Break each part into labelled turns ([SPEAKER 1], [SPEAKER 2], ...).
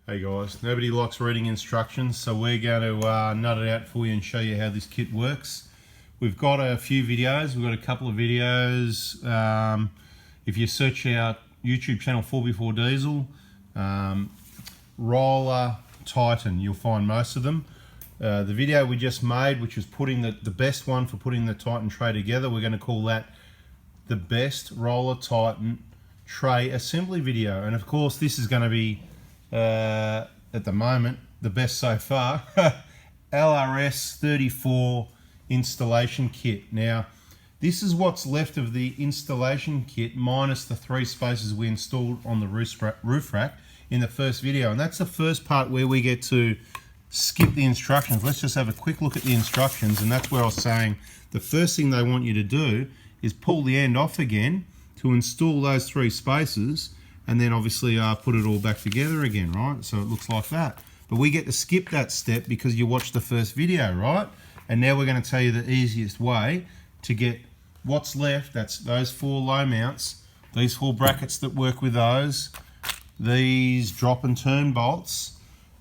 [SPEAKER 1] Hey guys, nobody likes reading instructions, so we're going to nut it out for you and show you how this kit works. We've got a few videos, we've got a couple of videos. If you search our YouTube channel fourby4 Diesel, ROLA TITAN, you'll find most of them. The video we just made, which was putting the best one for putting the Titan tray together, we're going to call that the best ROLA Titan tray assembly video. And of course this is going to be at the moment the best so far. LRS34 installation kit. Now this is what's left of the installation kit minus the 3 spaces we installed on the roof rack in the first video, and that's the first part where we get to skip the instructions. Let's just have a quick look at the instructions, and that's where I was saying the first thing they want you to do is pull the end off again to install those 3 spaces, and then obviously put it all back together again, right? So it looks like that. But we get to skip that step because you watched the first video, right? And now we're going to tell you the easiest way to get what's left. That's those 4 low mounts, these 4 brackets that work with those, these drop and turn bolts,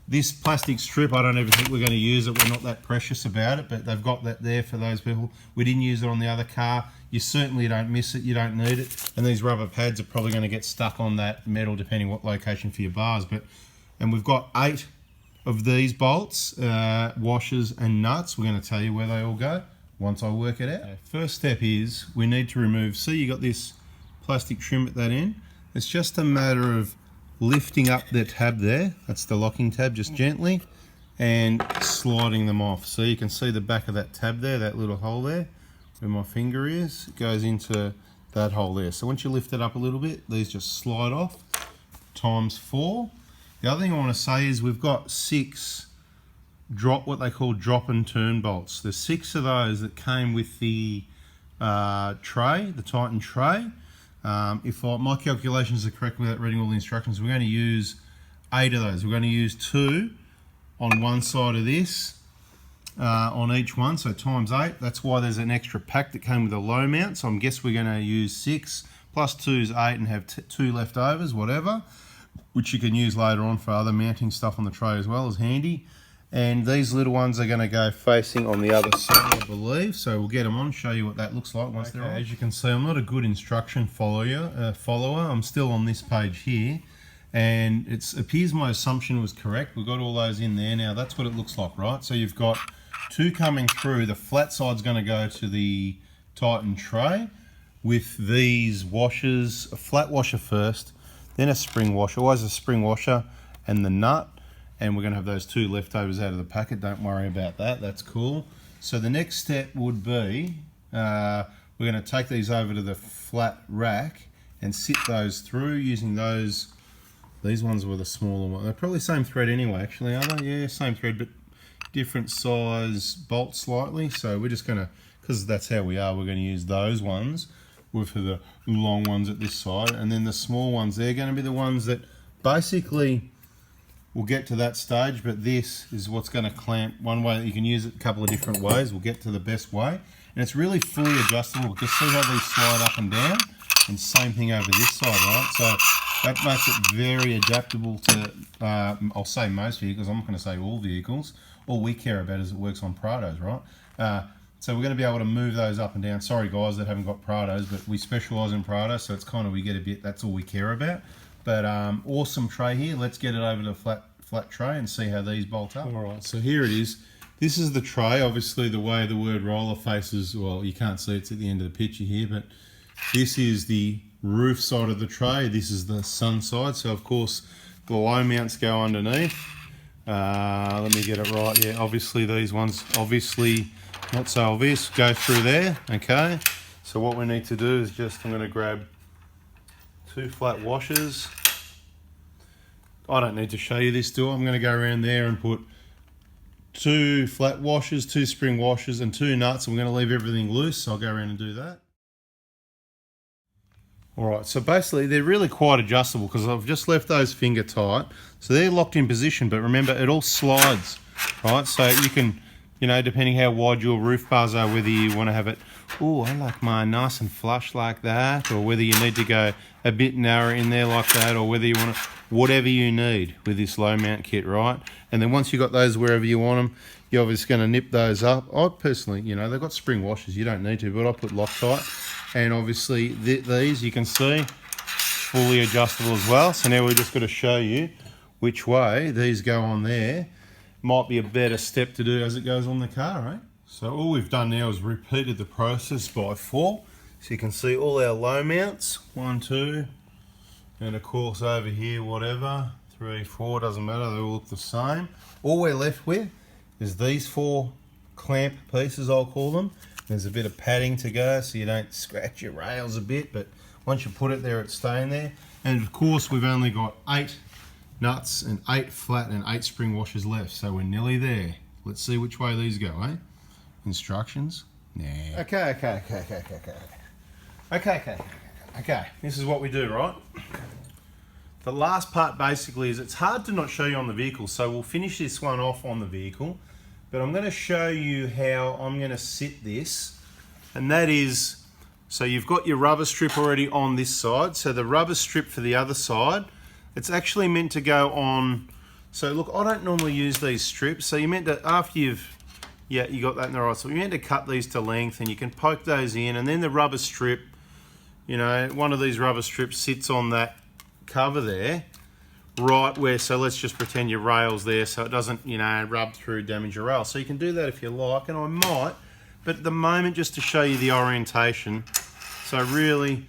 [SPEAKER 1] this plastic strip. I don't even think we're going to use it. We're not that precious about it, but they've got that there for those people. We didn't use it on the other car. You certainly don't miss it, you don't need it. And these rubber pads are probably going to get stuck on that metal depending what location for your bars. And we've got 8 of these bolts, washers and nuts. We're going to tell you where they all go once I work it out. Okay, first step is we need to remove, see you got this plastic trim at that end. It's just a matter of lifting up the tab there, that's the locking tab, just gently, and sliding them off. So you can see the back of that tab there, that little hole there, where my finger is, it goes into that hole there. So once you lift it up a little bit, these just slide off, times 4. The other thing I want to say is we've got 6 what they call drop and turn bolts. There's 6 of those that came with the tray, the Titan tray. If my calculations are correct without reading all the instructions, we're going to use 8 of those. We're going to use 2 on one side of this, on each one, so times 8. That's why there's an extra pack that came with a low mount. So I guess we're going to use 6 plus 2 is 8 and have 2 leftovers, whatever, which you can use later on for other mounting stuff on the tray as well, as handy. And these little ones are going to go facing on the other side, I believe. So we'll get them on, show you what that looks like once they're on. As you can see, I'm not a good instruction follower. I'm still on this page here, and it appears my assumption was correct. We've got all those in there. Now that's what it looks like, right? So you've got 2 coming through. The flat side's going to go to the Titan tray with these washers, a flat washer first, then a spring washer, always a spring washer, and the nut. And we're going to have those 2 leftovers out of the packet. Don't worry about that, that's cool. So the next step would be we're going to take these over to the flat rack and sit those through using those. These ones were the smaller ones. They're probably the same thread anyway, actually, are they? Yeah, same thread, but different size bolts slightly. So we're just going to, because that's how we are, we're going to use those ones with the long ones at this side, and then the small ones, they're going to be the ones that basically, we'll get to that stage, but this is what's going to clamp. One way that you can use it a couple of different ways. We'll get to the best way. And it's really fully adjustable. Just see how these slide up and down. And same thing over this side, right? So that makes it very adaptable to, I'll say most vehicles. I'm not going to say all vehicles. All we care about is it works on Prados, right? So we're going to be able to move those up and down. Sorry guys that haven't got Prados, but we specialise in Prado, so it's kind of, we get a bit, that's all we care about. But awesome tray here. Let's get it over to the flat tray and see how these bolt up. All right, so here it is. This is the tray. Obviously the way the word roller faces, well, you can't see it's at the end of the picture here, but this is the roof side of the tray. This is the sun side. So of course the low mounts go underneath. Let me get it right. Yeah, obviously these ones, obviously not so obvious, go through there. Okay, so what we need to do is just, I'm going to grab 2 flat washers. I don't need to show you this, do I? I'm going to go around there and put 2 flat washers, 2 spring washers, and 2 nuts. I'm going to leave everything loose, so I'll go around and do that. Alright, so basically they're really quite adjustable because I've just left those finger tight. So they're locked in position, but remember it all slides, right? So you can, you know, depending how wide your roof bars are, whether you want to have it oh, I like mine nice and flush like that, or whether you need to go a bit narrow in there like that, or whether you want to, whatever you need with this low mount kit, right? And then once you got those wherever you want them, you're obviously going to nip those up. I personally, you know, they've got spring washers, you don't need to, but I put Loctite. And obviously these, you can see, fully adjustable as well. So now we're just going to show you which way these go on there. Might be a better step to do as it goes on the car, eh? So all we've done now is repeated the process by 4. So you can see all our low mounts, 1, 2, and of course over here, whatever, 3, 4, doesn't matter, they all look the same. All we're left with is these 4 clamp pieces, I'll call them. There's a bit of padding to go so you don't scratch your rails a bit, but once you put it there, it's staying there. And of course, we've only got 8 nuts and 8 flat and 8 spring washers left, so we're nearly there. Let's see which way these go, eh? Instructions? Nah. Okay. This is what we do, right? The last part basically is it's hard to not show you on the vehicle, so we'll finish this one off on the vehicle. But I'm going to show you how I'm going to sit this, and that is, so you've got your rubber strip already on this side, so the rubber strip for the other side, it's actually meant to go on, so look, I don't normally use these strips, so you're meant to, after you've, yeah, you got that in the right, so you're meant to cut these to length, and you can poke those in, and then the rubber strip, you know, one of these rubber strips sits on that cover there, right where, so let's just pretend your rail's there so it doesn't, you know, rub through, damage your rail. So you can do that if you like, and I might, but at the moment, just to show you the orientation, so really,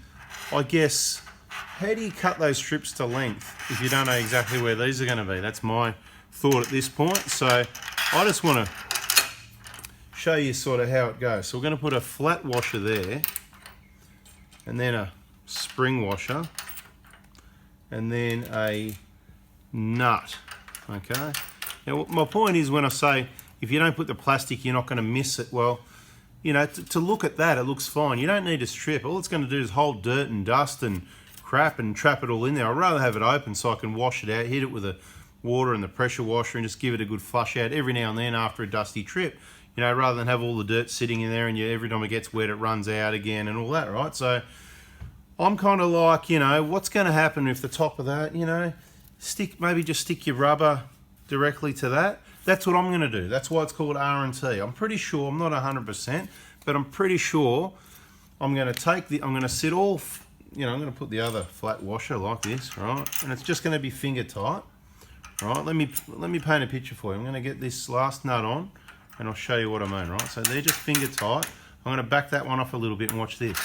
[SPEAKER 1] I guess, how do you cut those strips to length if you don't know exactly where these are going to be? That's my thought at this point. So I just want to show you sort of how it goes. So we're going to put a flat washer there, and then a spring washer, and then a nut, okay? Now my point is, when I say if you don't put the plastic you're not going to miss it, well, you know, to look at that, it looks fine. You don't need a strip. All it's going to do is hold dirt and dust and crap and trap it all in there. I'd rather have it open so I can wash it out, hit it with the water and the pressure washer and just give it a good flush out every now and then after a dusty trip, you know, rather than have all the dirt sitting in there and every time it gets wet it runs out again and all that, right? So I'm kind of like, you know, what's going to happen if the top of that, you know, maybe just stick your rubber directly to that. That's what I'm going to do. That's why it's called R&T. I'm pretty sure, I'm not 100%, but I'm pretty sure I'm going to take I'm going to sit all, you know, I'm going to put the other flat washer like this, right? And it's just going to be finger tight, right? Let me paint a picture for you. I'm going to get this last nut on and I'll show you what I mean, right? So they're just finger tight. I'm going to back that one off a little bit and watch this.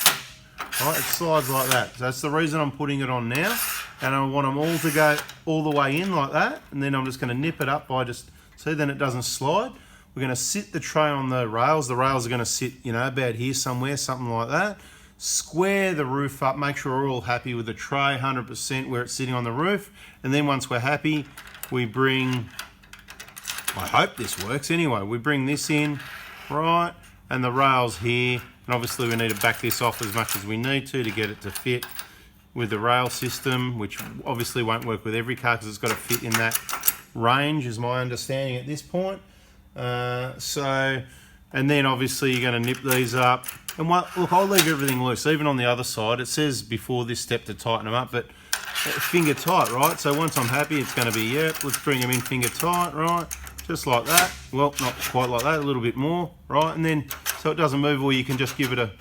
[SPEAKER 1] Right, it slides like that. So that's the reason I'm putting it on now, and I want them all to go all the way in like that, and then I'm just going to nip it up by just, see, then it doesn't slide. We're going to sit the tray on the rails. The rails are going to sit, you know, about here somewhere, something like that. Square the roof up, make sure we're all happy with the tray, 100% where it's sitting on the roof, and then once we're happy, we bring, I hope this works anyway, we bring this in, right, and the rails here. And obviously we need to back this off as much as we need to get it to fit with the rail system, which obviously won't work with every car because it's got to fit in that range, is my understanding at this point. And then obviously you're going to nip these up. And look, I'll leave everything loose. Even on the other side, it says before this step to tighten them up, but finger tight, right? So once I'm happy, it's going to be, yeah, let's bring them in finger tight, right? Just like that. Well, not quite like that, a little bit more, right? And then, so it doesn't move, or you can just give it a,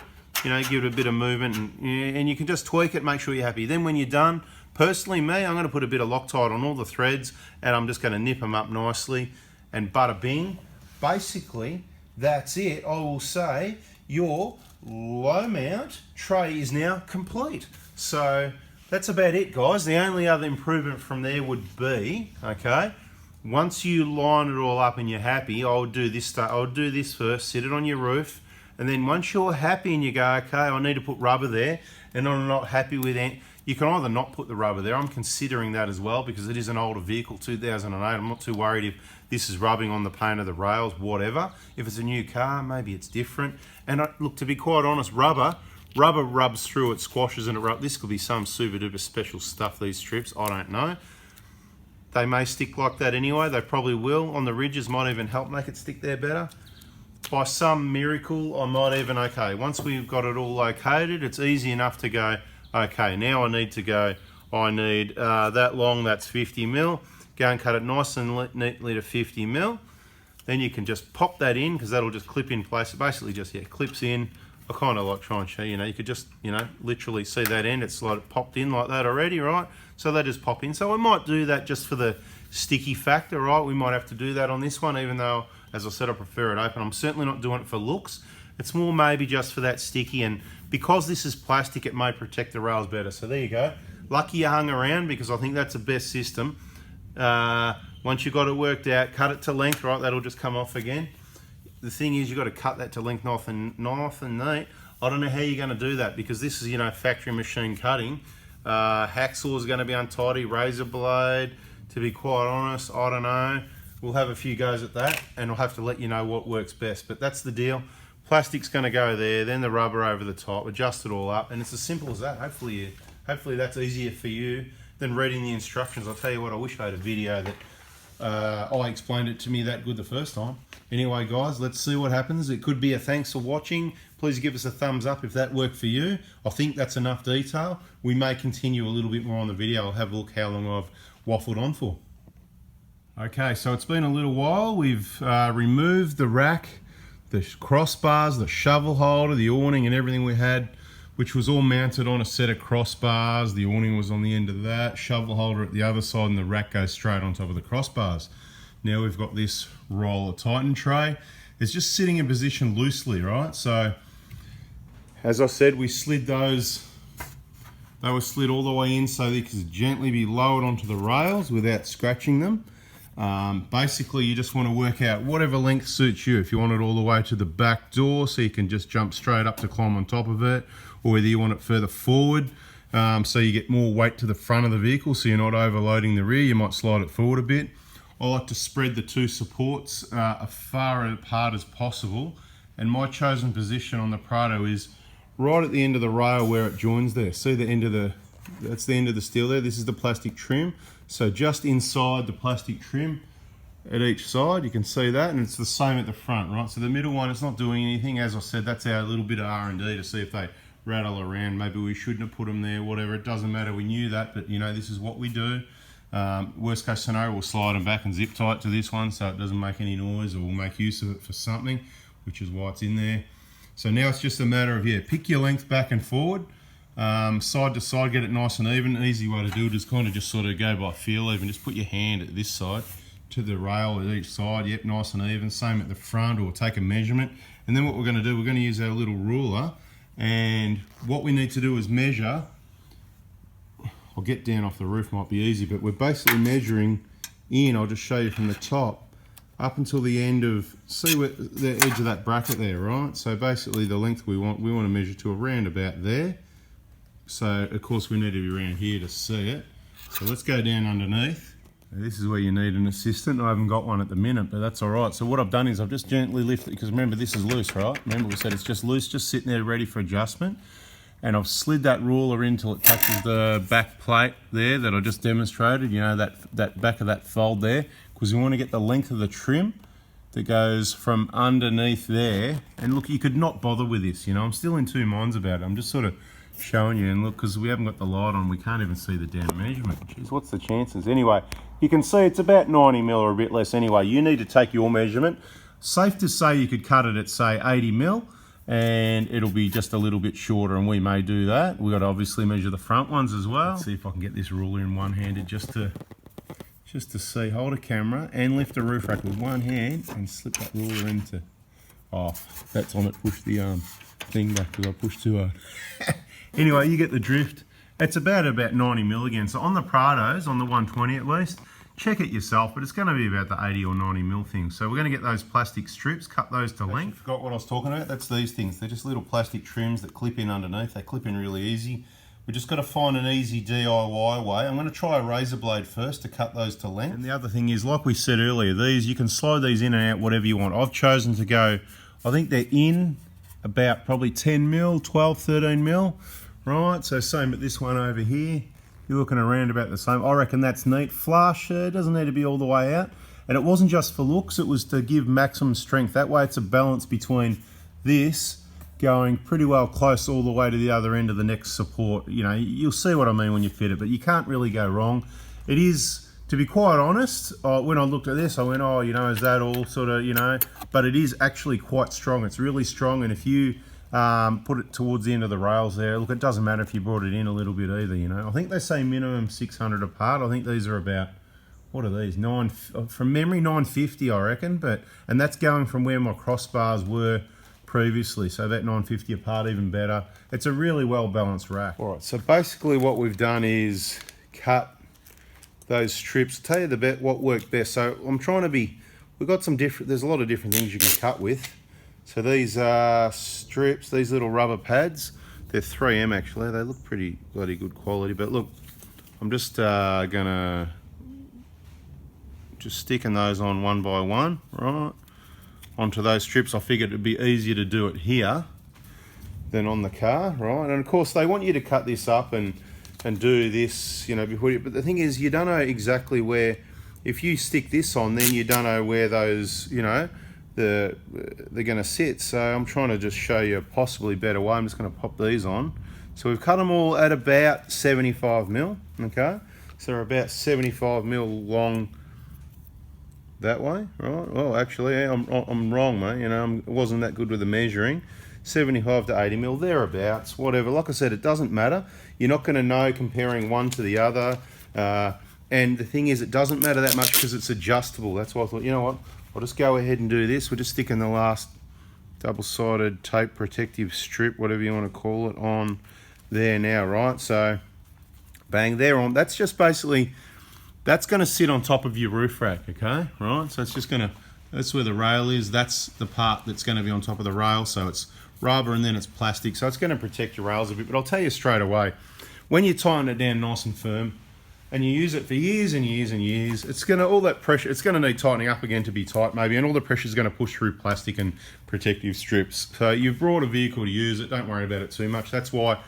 [SPEAKER 1] you know, give it a bit of movement, and you can just tweak it, make sure you're happy. Then when you're done, personally me, I'm going to put a bit of Loctite on all the threads, and I'm just going to nip them up nicely, and bada bing. Basically, that's it. I will say your low mount tray is now complete. So that's about it, guys. The only other improvement from there would be, okay, once you line it all up and you're happy, I'll do this first, sit it on your roof, and then once you're happy and you go, okay, I need to put rubber there, and I'm not happy with it, you can either not put the rubber there. I'm considering that as well because it is an older vehicle, 2008. I'm not too worried if this is rubbing on the paint of the rails, whatever. If it's a new car, maybe it's different. And look, to be quite honest, rubber rubs through, it squashes and it rubs. This could be some super duper special stuff, these strips, I don't know. They may stick like that anyway, they probably will. On the ridges, might even help make it stick there better. by some miracle, I might even, okay, once we've got it all located, it's easy enough to go, okay, now I need to go, I need that long, that's 50 mil. Go and cut it nice and neatly to 50 mil. Then you can just pop that in, because that'll just clip in place. It basically just, yeah, clips in. I kind of like trying to show you, you could just, literally see that end. It's like it popped in like that already, right? So they just pop in. So we might do that just for the sticky factor, right? We might have to do that on this one, even though, as I said, I prefer it open. I'm certainly not doing it for looks. It's more maybe just for that sticky, and because this is plastic, it may protect the rails better. So there you go. Lucky you hung around, because I think that's the best system. Once you've got it worked out, cut it to length, right? That'll just come off again. The thing is, you've got to cut that to length nice and neat. I don't know how you're going to do that, because this is, factory machine cutting. Hacksaw is going to be untidy, razor blade, to be quite honest, I don't know. We'll have a few goes at that, and I'll have to let you know what works best. But that's the deal. Plastic's going to go there, then the rubber over the top, adjust it all up, and it's as simple as that. Hopefully that's easier for you than reading the instructions. I'll tell you what, I wish I had a video that I explained it to me that good the first time. Anyway, guys, let's see what happens. It could be a thanks for watching. Please give us a thumbs up if that worked for you. I think that's enough detail. We may continue a little bit more on the video. I'll have a look how long I've waffled on for. Okay, so it's been a little while. We've removed the rack, the crossbars, the shovel holder, the awning and everything we had, which was all mounted on a set of crossbars. The awning was on the end of that, shovel holder at the other side, and the rack goes straight on top of the crossbars. Now we've got this ROLA TITAN tray. It's just sitting in position loosely, right? So, as I said, we slid those. They were slid all the way in so they could gently be lowered onto the rails without scratching them. Basically, you just want to work out whatever length suits you. If you want it all the way to the back door so you can just jump straight up to climb on top of it, or whether you want it further forward so you get more weight to the front of the vehicle so you're not overloading the rear, you might slide it forward a bit. I like to spread the two supports as far apart as possible, and my chosen position on the Prado is right at the end of the rail where it joins there. See the end of that's the end of the steel there. This is the plastic trim. So just inside the plastic trim at each side, you can see that, and it's the same at the front, right? So the middle one, it's not doing anything. As I said, that's our little bit of R&D to see if they rattle around. Maybe we shouldn't have put them there, whatever. It doesn't matter, we knew that, but this is what we do. Worst case scenario, we'll slide them back and zip tie it to this one so it doesn't make any noise, or we'll make use of it for something, which is why it's in there. So now it's just a matter of, pick your length back and forward, side to side, get it nice and even. Easy way to do it is kind of just sort of go by feel even. Just put your hand at this side to the rail at each side, yep, nice and even. Same at the front, or take a measurement. And then what we're going to do, we're going to use our little ruler, and what we need to do is measure. I'll get down off the roof, might be easy, but we're basically measuring in, I'll just show you from the top, up until the end of, see where the edge of that bracket there, right? So basically the length we want to measure to around about there. So of course we need to be around here to see it. So let's go down underneath. Now, this is where you need an assistant. I haven't got one at the minute, but that's all right. So what I've done is I've just gently lifted, because remember this is loose, right? Remember we said it's just loose, just sitting there ready for adjustment. And I've slid that ruler in till it touches the back plate there that I just demonstrated, that back of that fold there, because we want to get the length of the trim that goes from underneath there. And look, you could not bother with this, I'm still in two minds about it. I'm just sort of showing you, and look, because we haven't got the light on, we can't even see the down measurement. Jeez, what's the chances? Anyway, you can see it's about 90 mil or a bit less anyway. You need to take your measurement. Safe to say you could cut it at, say, 80 mil. And it'll be just a little bit shorter, and we may do that. We've got to obviously measure the front ones as well. Let's see if I can get this ruler in one-handed just to see. Hold a camera and lift the roof rack with one hand and slip that ruler into, that's on it, push the thing back because I pushed too hard. Anyway, you get the drift. It's about 90 mil again. So on the Prados, on the 120 at least, check it yourself, but it's going to be about the 80 or 90 mil thing. So we're going to get those plastic strips, cut those to length. Forgot what I was talking about. That's these things. They're just little plastic trims that clip in underneath. They clip in really easy. We just got to find an easy DIY way. I'm going to try a razor blade first to cut those to length. And the other thing is, like we said earlier, you can slide these in and out whatever you want. I've chosen to go, I think they're in about probably 10 mil, 12, 13 mil, right? So same at this one over here. You're looking around about the same. I reckon that's neat. Flush, it doesn't need to be all the way out. And it wasn't just for looks, it was to give maximum strength. That way it's a balance between this going pretty well close all the way to the other end of the next support. You know, you'll see what I mean when you fit it, but you can't really go wrong. It is, to be quite honest, when I looked at this, I went, oh, you know, is that all sort of, you know, but it is actually quite strong. It's really strong, and if you put it towards the end of the rails there, look, it doesn't matter if you brought it in a little bit either, you know. I think they say minimum 600 apart. I think these are about, what are these, from memory, 950 I reckon, and that's going from where my crossbars were previously, so that 950 apart, even better. It's a really well balanced rack. All right, so basically what we've done is cut those strips. I'll tell you the bit what worked best. So I'm trying to be, we've got some different, there's a lot of different things you can cut with. So these strips, these little rubber pads, they're 3M actually. They look pretty bloody good quality, but look, I'm just gonna sticking those on one by one, right, onto those strips. I figured it'd be easier to do it here than on the car, right? And of course they want you to cut this up and do this, you know, before you, but the thing is, you don't know exactly where, if you stick this on, then you don't know where those, you know, they're gonna sit. So I'm trying to just show you a possibly better way. I'm just gonna pop these on. So we've cut them all at about 75 mil, okay? So they're about 75 mil long that way, right? Well, actually, I'm wrong, mate. You know, I wasn't that good with the measuring. 75 to 80 mil, thereabouts, whatever. Like I said, it doesn't matter. You're not going to know comparing one to the other. And the thing is, it doesn't matter that much because it's adjustable. That's why I thought, you know what, I'll just go ahead and do this. We're just sticking the last double-sided tape protective strip, whatever you want to call it, on there now, right? So, bang, there on. That's just basically, that's going to sit on top of your roof rack, okay, right? So it's just going to, that's where the rail is. That's the part that's going to be on top of the rail. So it's rubber and then it's plastic. So it's going to protect your rails a bit. But I'll tell you straight away, when you tighten it down nice and firm and you use it for years and years and years, it's going to, all that pressure, it's going to need tightening up again to be tight maybe, and all the pressure is going to push through plastic and protective strips. So you've brought a vehicle to use it. Don't worry about it too much. That's why,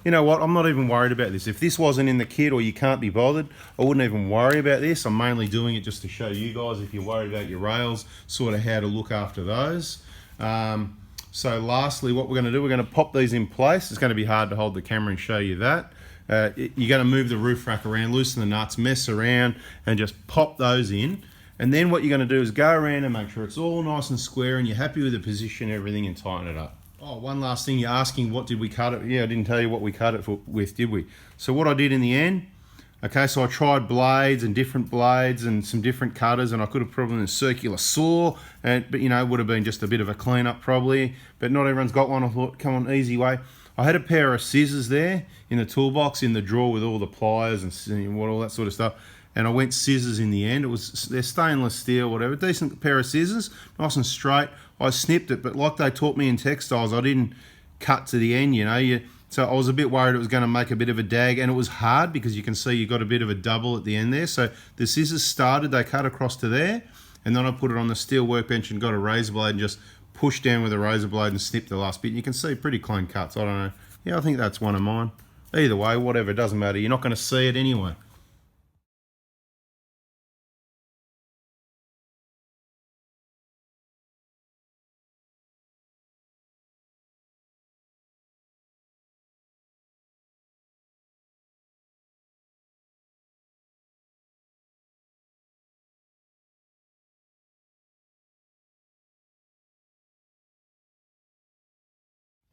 [SPEAKER 1] you know what, I'm not even worried about this. If this wasn't in the kit or you can't be bothered, I wouldn't even worry about this. I'm mainly doing it just to show you guys, if you're worried about your rails, sort of how to look after those. So lastly, what we're going to do, we're going to pop these in place. It's going to be hard to hold the camera and show you that. You're going to move the roof rack around, loosen the nuts, mess around, and just pop those in. And then what you're going to do is go around and make sure it's all nice and square and you're happy with the position, everything, and tighten it up. Oh, one last thing, you're asking, what did we cut it? Yeah, I didn't tell you what we cut it with, did we? So what I did in the end, okay, so I tried blades and different blades and some different cutters, and I could have probably a circular saw, but you know, it would have been just a bit of a cleanup probably, but not everyone's got one. I thought, come on, easy way. I had a pair of scissors there in the toolbox in the drawer with all the pliers and all that sort of stuff. And I went scissors in the end. They're stainless steel, whatever, decent pair of scissors, nice and straight. I snipped it, but like they taught me in textiles, I didn't cut to the end, you know. So I was a bit worried it was going to make a bit of a dag, and it was hard because you can see you got a bit of a double at the end there. So the scissors started, they cut across to there, and then I put it on the steel workbench and got a razor blade and just pushed down with a razor blade and snipped the last bit. And you can see pretty clean cuts. I don't know. Yeah, I think that's one of mine. Either way, whatever, it doesn't matter. You're not going to see it anyway.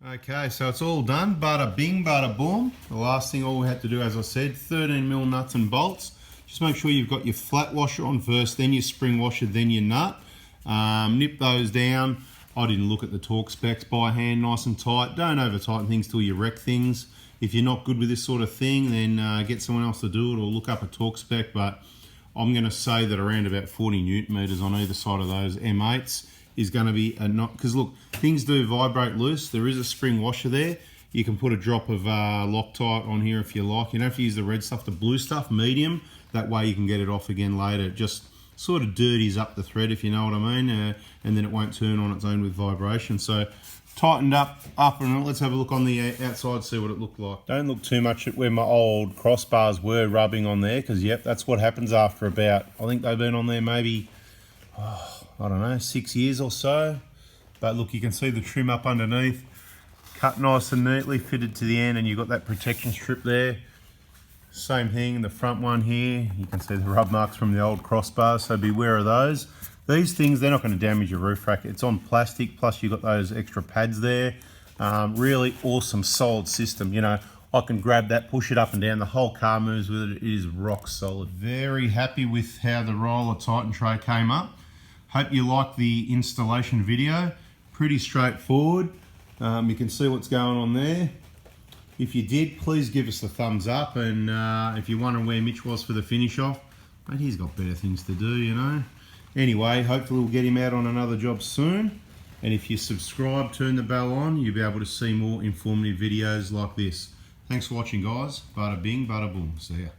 [SPEAKER 1] Okay, so it's all done. Bada bing, bada boom. The last thing all we had to do, as I said, 13mm nuts and bolts. Just make sure you've got your flat washer on first, then your spring washer, then your nut. Nip those down. I didn't look at the torque specs by hand, nice and tight. Don't over tighten things till you wreck things. If you're not good with this sort of thing, then get someone else to do it or look up a torque spec. But I'm going to say that around about 40 Newton meters on either side of those M8s is going to be a not, because look, things do vibrate loose. There is a spring washer there. You can put a drop of Loctite on here if you like. You don't have to use the red stuff, the blue stuff, medium. That way you can get it off again later. It just sort of dirties up the thread, if you know what I mean, and then it won't turn on its own with vibration. So tightened up and let's have a look on the outside, see what it looked like. Don't look too much at where my old crossbars were rubbing on there, because yep, that's what happens after about, I think they've been on there maybe I don't know, 6 years or so. But look, you can see the trim up underneath, cut nice and neatly, fitted to the end, and you've got that protection strip there. Same thing, the front one here, you can see the rub marks from the old crossbars, so beware of those. These things, they're not going to damage your roof rack. It's on plastic, plus you've got those extra pads there. Really awesome, solid system. You know, I can grab that, push it up and down, the whole car moves with it. It is rock solid. Very happy with how the ROLA Titan tray came up. Hope you liked the installation video. Pretty straightforward. You can see what's going on there. If you did, please give us a thumbs up, and if you're wondering where Mitch was for the finish off, mate, he's got better things to do, you know. Anyway, hopefully we'll get him out on another job soon, and if you subscribe, turn the bell on, you'll be able to see more informative videos like this. Thanks for watching, guys. Bada bing, bada boom. See ya.